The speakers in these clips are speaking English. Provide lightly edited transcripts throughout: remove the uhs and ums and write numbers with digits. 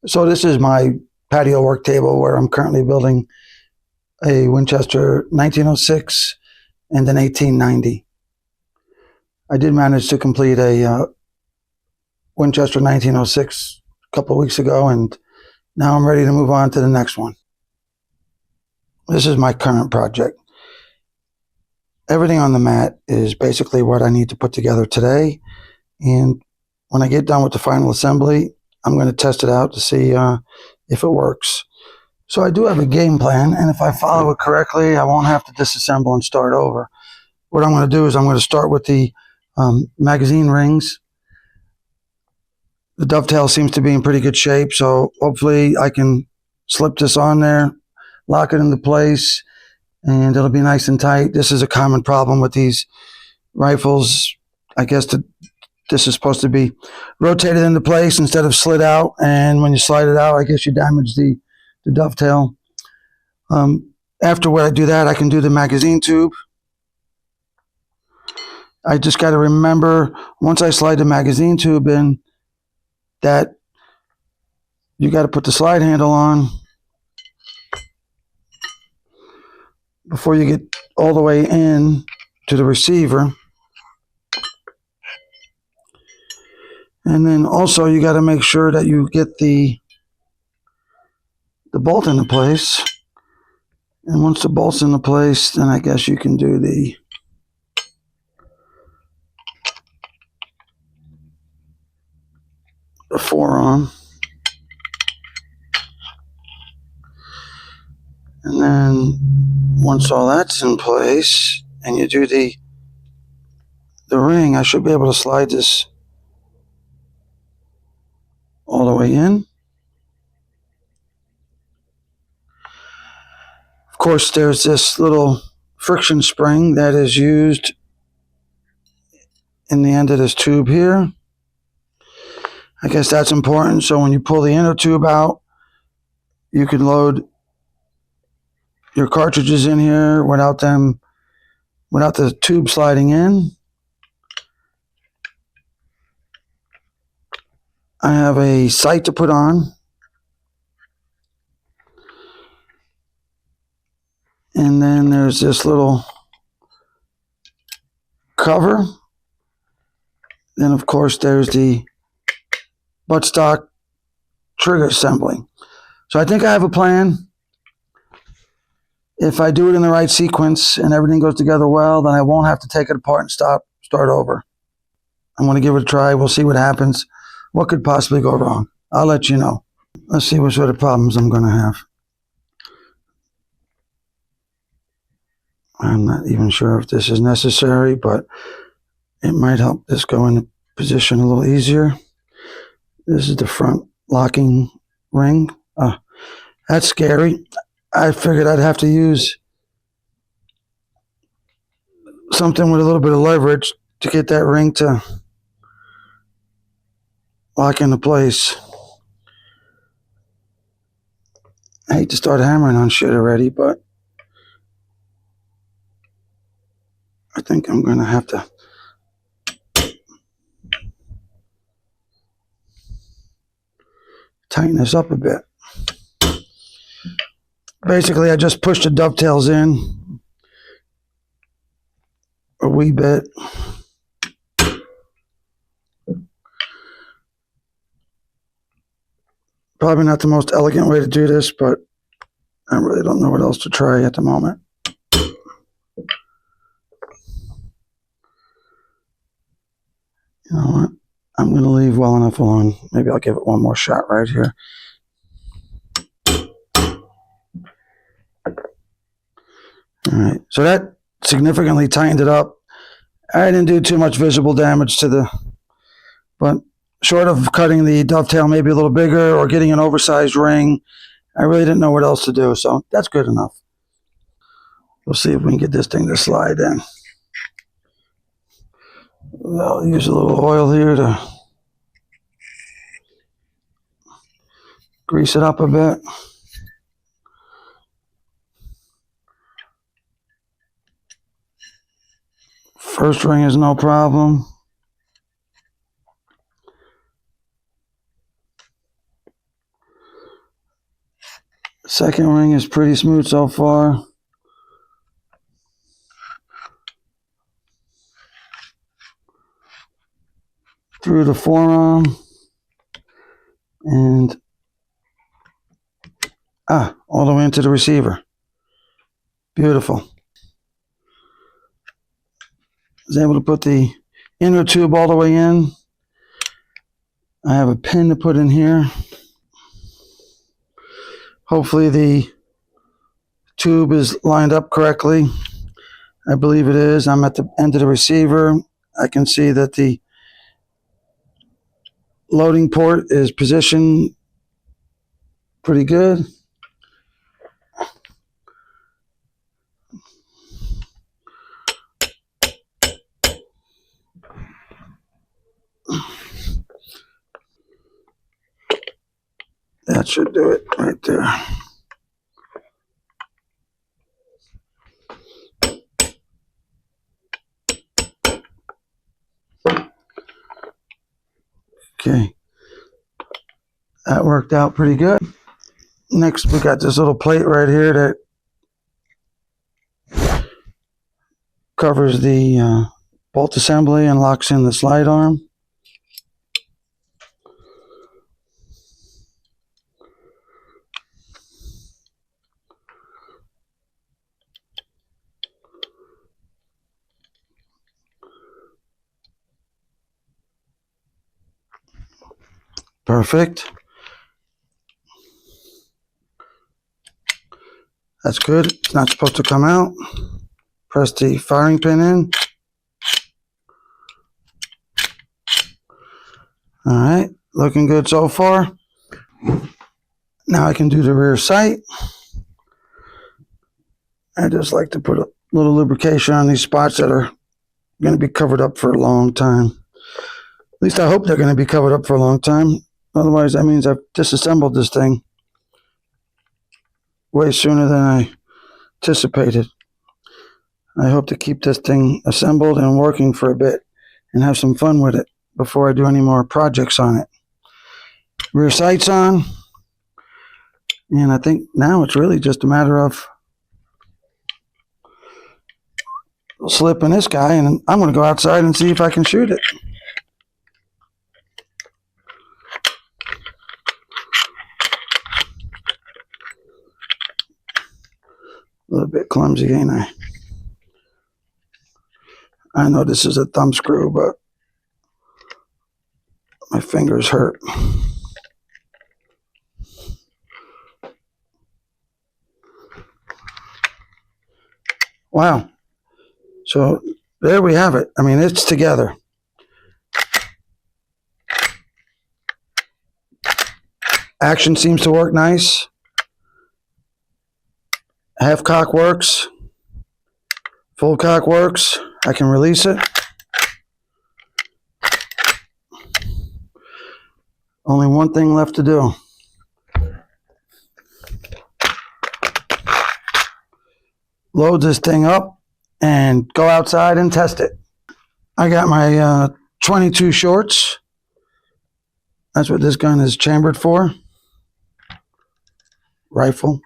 So this is my patio work table where I'm currently building a Winchester 1906 and an 1890. I did manage to complete a Winchester 1906 a couple of weeks ago, and now I'm ready to move on to the next one. This is my current project. Everything on the mat is basically what I need to put together today, and when I get done with the final assembly, I'm going to test it out to see if it works. So I do have a game plan, and if I follow it correctly, I won't have to disassemble and start over. What I'm going to do is I'm going to start with the magazine rings. The dovetail seems to be in pretty good shape, so hopefully I can slip this on there, lock it into place, and it'll be nice and tight. This is a common problem with these rifles. I guess this is supposed to be rotated into place instead of slid out, and when you slide it out, I guess you damage the dovetail. After I do that, I can do the magazine tube. I just got to remember, once I slide the magazine tube in, that you got to put the slide handle on before you get all the way in to the receiver. And then also you got to make sure that you get the bolt into place. And once the bolt's into place, then I guess you can do the forearm. And then once all that's in place and you do the ring, I should be able to slide this all the way in. Of course, there's this little friction spring that is used in the end of this tube here. I guess that's important, so when you pull the inner tube out, you can load your cartridges in here without the tube sliding in. I have a sight to put on, and then there's this little cover. Then of course there's the buttstock trigger assembly. So I think I have a plan. If I do it in the right sequence and everything goes together well, then I won't have to take it apart and start over. I'm going to give it a try. We'll see what happens. What could possibly go wrong? I'll let you know. Let's see what sort of problems I'm going to have. I'm not even sure if this is necessary, but it might help this go into position a little easier. This is the front locking ring. That's scary. I figured I'd have to use something with a little bit of leverage to get that ring to lock into place. I hate to start hammering on shit already, but I think I'm going to have to tighten this up a bit. Basically, I just pushed the dovetails in a wee bit. Probably not the most elegant way to do this, but I really don't know what else to try at the moment. You know what? I'm going to leave well enough alone. Maybe I'll give it one more shot right here. All right, so that significantly tightened it up. I didn't do too much visible damage to but short of cutting the dovetail maybe a little bigger or getting an oversized ring, I really didn't know what else to do, so that's good enough. We'll see if we can get this thing to slide in. I'll use a little oil here to grease it up a bit. First ring is no problem. Second ring is pretty smooth so far. Through the forearm and all the way into the receiver. Beautiful. I was able to put the inner tube all the way in. I have a pin to put in here. Hopefully the tube is lined up correctly. I believe it is. I'm at the end of the receiver. I can see that the loading port is positioned pretty good. That should do it right there. Okay. That worked out pretty good. Next, we got this little plate right here that covers the bolt assembly and locks in the slide arm. Perfect. That's good. It's not supposed to come out. Press the firing pin in. All right, looking good so far. Now I can do the rear sight. I just like to put a little lubrication on these spots that are going to be covered up for a long time. At least I hope they're going to be covered up for a long time. Otherwise, that means I've disassembled this thing way sooner than I anticipated. I hope to keep this thing assembled and working for a bit and have some fun with it before I do any more projects on it. Rear sights on. And I think now it's really just a matter of slipping this guy, and I'm going to go outside and see if I can shoot it. A little bit clumsy, ain't I? I know this is a thumb screw, but my fingers hurt. Wow. So there we have it. I mean, it's together. Action seems to work nice. Half cock works. Full cock works. I can release it. Only one thing left to do. Load this thing up and go outside and test it. I got my 22 shorts. That's what this gun is chambered for. Rifle.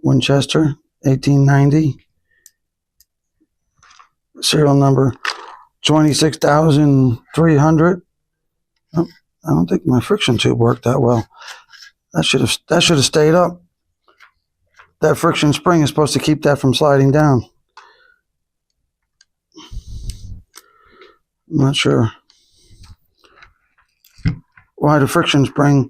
Winchester, 1890. Serial number 26,300. Oh, I don't think my friction tube worked that well. That should have stayed up. That friction spring is supposed to keep that from sliding down. I'm not sure why the friction spring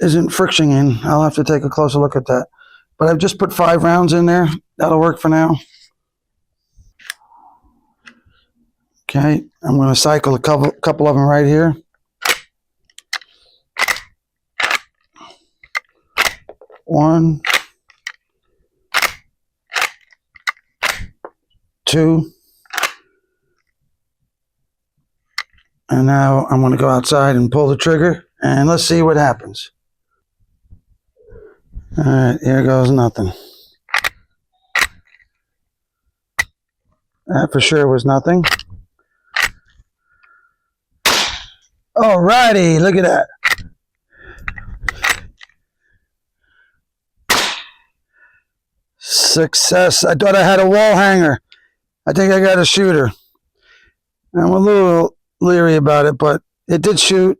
isn't frictioning. I'll have to take a closer look at that. But I've just put 5 rounds in there. That'll work for now. Okay, I'm going to cycle a couple of them right here. One, 2, and now I'm going to go outside and pull the trigger, and let's see what happens. All right, here goes nothing. That for sure was nothing. All righty, look at that. Success. I thought I had a wall hanger. I think I got a shooter. I'm a little leery about it, but it did shoot.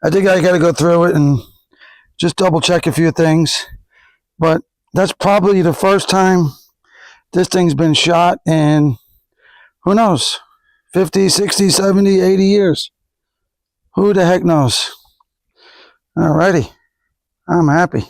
I think I got to go through it and just double check a few things. But that's probably the first time this thing's been shot in, who knows, 50, 60, 70, 80 years. Who the heck knows? Alrighty. I'm happy.